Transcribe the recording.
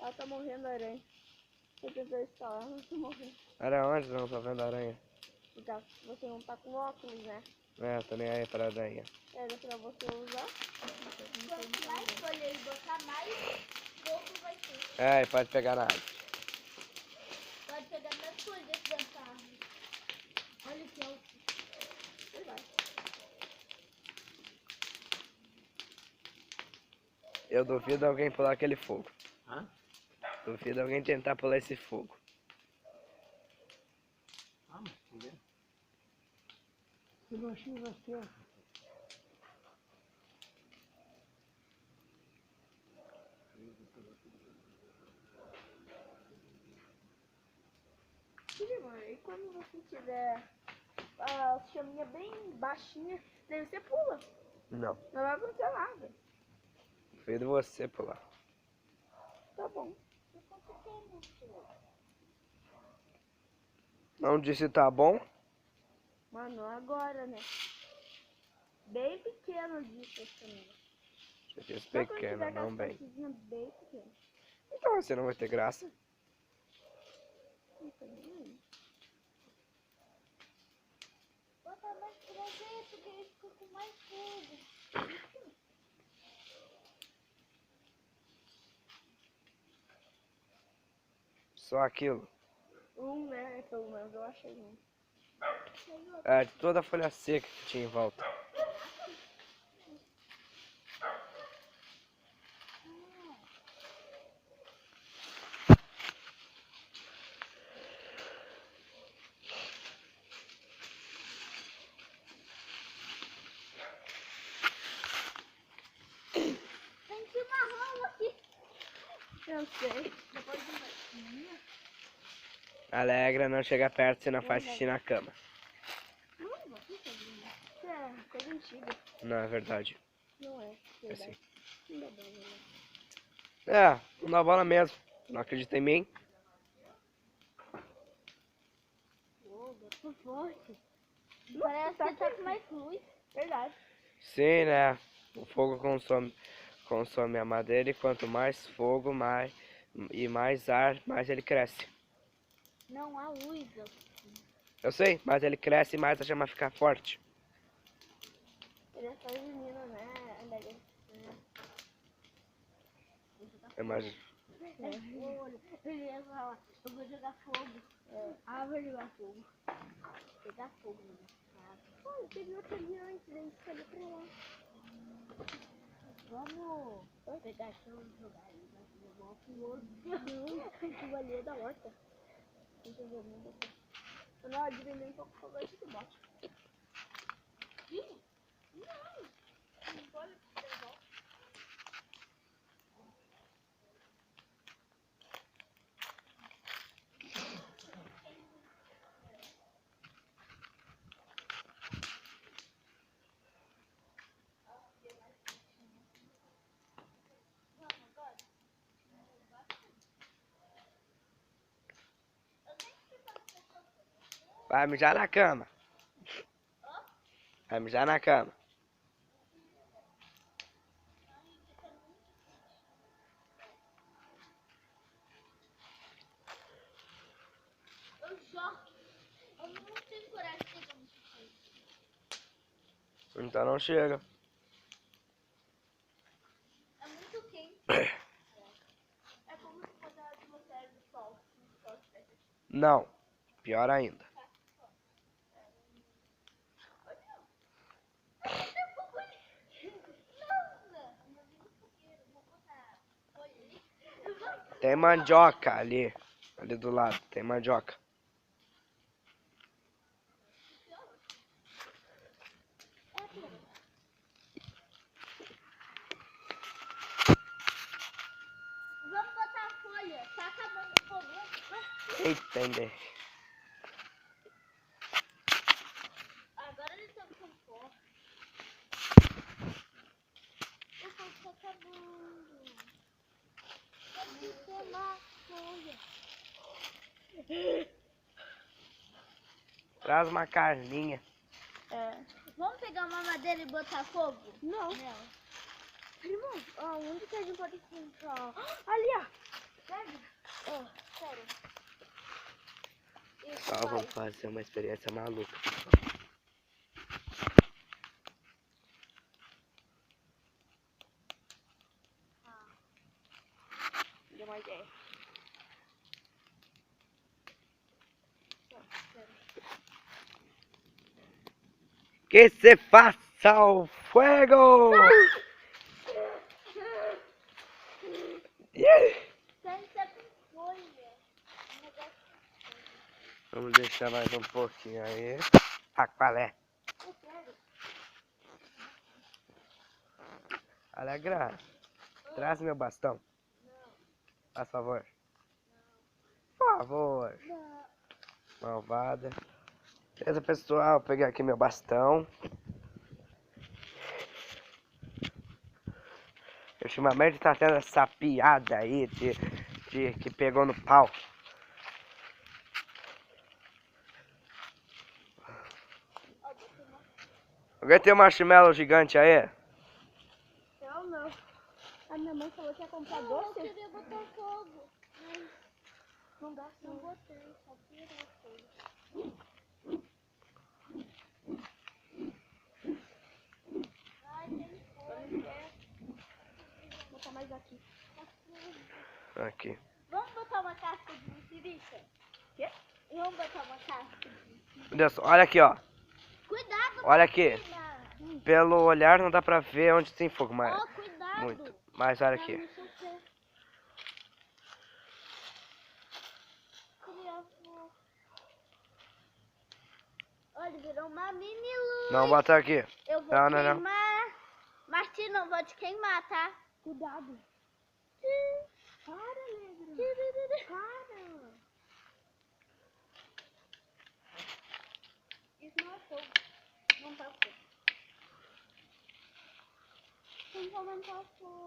Ela tá morrendo, a aranha. Eu tentei instalar, ela tá morrendo. Era onde? Não tô vendo a aranha. Já você não tá com óculos, né? É, tô nem aí pra aranha. É, dá pra você usar. Quanto mais folha ele botar, mais fogo vai ter. É, e pode pegar na árvore. Pode pegar mais folhas dessa árvore. Olha que alto. Verdade. Eu duvido alguém pular aquele fogo. Hã? Duvido alguém tentar pular esse fogo. Ah, mas entendeu? Eu não achei você. Filho, mano, e quando você tiver a chaminha bem baixinha, daí você pula. Não. Não vai acontecer nada. Duvido você pular. Tá bom. Não disse tá bom? Mano, agora, né? Bem pequeno disso também. Você disse Só quando pequeno, tiver não aquelas bem. partezinhas bem pequenas. Então você não vai ter graça. Não tá nem aí. Bota mais pra dentro, porque ele ficou com mais fogo. Só aquilo. Né? Pelo menos eu achei um. É, de toda a folha seca que tinha em volta. Tem chimarrão aqui. Eu sei. Depois de uma... Alegra, não chega perto, senão faz xixi na cama. Não, você sabia. Isso é coisa antiga. Não, é verdade. Não é. É Verdade. sim. Não dá bom, né? É, não dá bola mesmo. Não acredita em mim? Fogo, tô forte. Parece que tá com mais luz. Verdade. Sim, né? O fogo consome a madeira e quanto mais fogo, mais ar, mais ele cresce. Não há luz. Eu sei, mas ele cresce e mais a chama fica forte. Ele é só de menino, né? Alegre. Imagina. Olha, ele ia falar, eu vou jogar fogo. Ah, vou jogar fogo. Pegar fogo na minha casa. Olha, teve outro ali antes, a gente foi pra lá. Vamos pegar chão e jogar aí. Vai jogar o fogo. Não, aquilo ali é da horta. Deixa eu ver, não dá certo. Eu não diminuir um pouco o fogo antes do bote. Não pode ter volta. Vai mijar na cama. Vai mijar na cama. Eu jogo. Eu não tenho coragem de pegar muito fogo. Então não chega. É muito quente. É como se fosse a atmosfera do sol. Não. Pior ainda. Tem mandioca ali. Ali do lado. Tem mandioca. Vamos botar a folha. Tá acabando o fogo. Entende? Agora eles estão com fome. O fogo tá acabando. Pode ser lá folha. Traz uma carninha. É. Vamos pegar uma madeira e botar fogo? Não. Nela. Irmão, aonde que a gente pode encontrar? Ali, ó. Sério? Ah, sério. Isso, Só vai. vamos fazer uma experiência maluca. Deu uma ideia. Que se faça o fuego! Tem sempre folha. Um negócio Vamos deixar mais um pouquinho aí. Ah, qual é? Alegra, traz meu bastão. Faz favor. Por favor. Malvada. Beleza, pessoal, vou pegar aqui meu bastão. Ultimamente tá tendo essa piada aí de que pegou no pau. Alguém tem um marshmallow gigante aí? Eu não. A minha mãe falou que ia comprar eu doce. queria botar fogo, mas Não dá não não. botei, só tirei fogo. Ai, tem fogo. Vou botar mais aqui. Aqui. Vamos botar uma casca de mexerica? Quê? Vamos botar uma casca de mexerica. Meu Deus, olha aqui, ó. Cuidado, Olha aqui. Martina. Pelo olhar não dá pra ver onde tem fogo, mas Ó, cuidado. muito. Mas olha Tá aqui. no seu pé. Criança. Olha, virou uma mini luz. Não, bota aqui. Eu vou Não, não, queimar. não. Martina, eu vou te queimar, tá? Cuidado. Para, Alegre. Para. Isso não é fogo. Não tá fogo. Tem que aumentar o fogo.